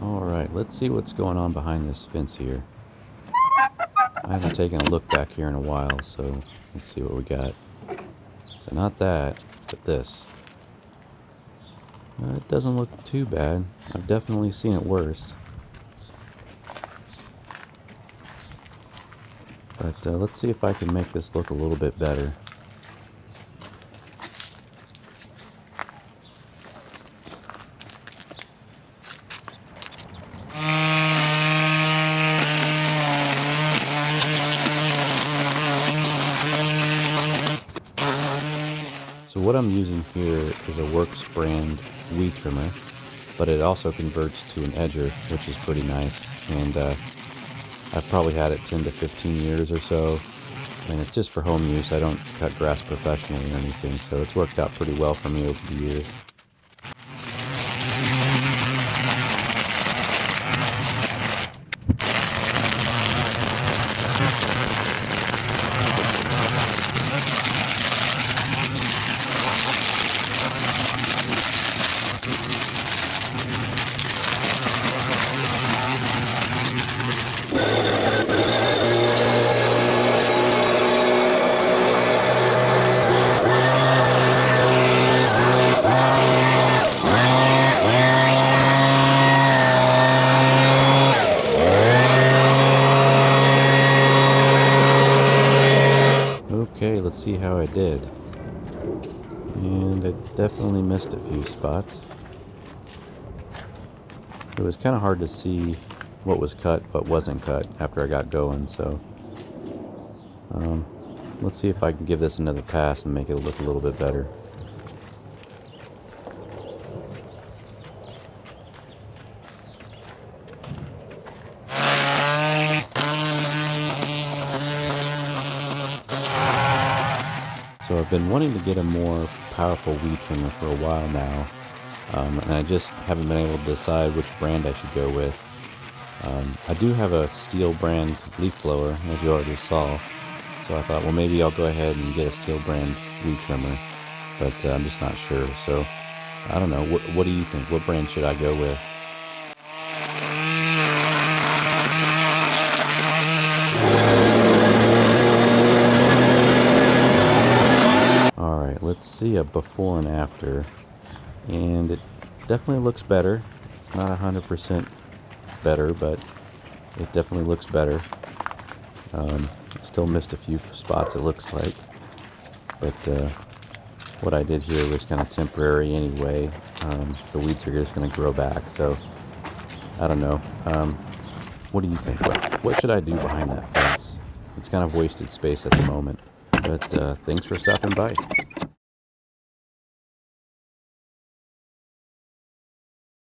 Alright, let's see what's going on behind this fence here. I haven't taken a look back here in a while, so let's see what we got. So not that, but this. It doesn't look too bad. I've definitely seen it worse. But let's see if I can make this look a little bit better. So what I'm using here is a Works brand weed trimmer, but it also converts to an edger, which is pretty nice. And I've probably had it 10 to 15 years or so, and it's just for home use. I don't cut grass professionally or anything, so it's worked out pretty well for me over the years. Okay, let's see how I did. And I definitely missed a few spots. It was kind of hard to see what was cut, what wasn't cut after I got going, so let's see if I can give this another pass and make it look a little bit better. So I've been wanting to get a more powerful weed trimmer for a while now, and I just haven't been able to decide which brand I should go with. I do have a Steel brand leaf blower, as you already saw, so I thought, well, maybe I'll go ahead and get a Steel brand weed trimmer, but I'm just not sure. So I don't know. What do you think? What brand should I go with? Alright, let's see a before and after, and it definitely looks better. It's not 100% better, but it definitely looks better. Still missed a few spots, it looks like, but what I did here was kind of temporary anyway. The weeds are just going to grow back, so I don't know. What do you think? What should I do behind that fence? It's kind of wasted space at the moment, but thanks for stopping by.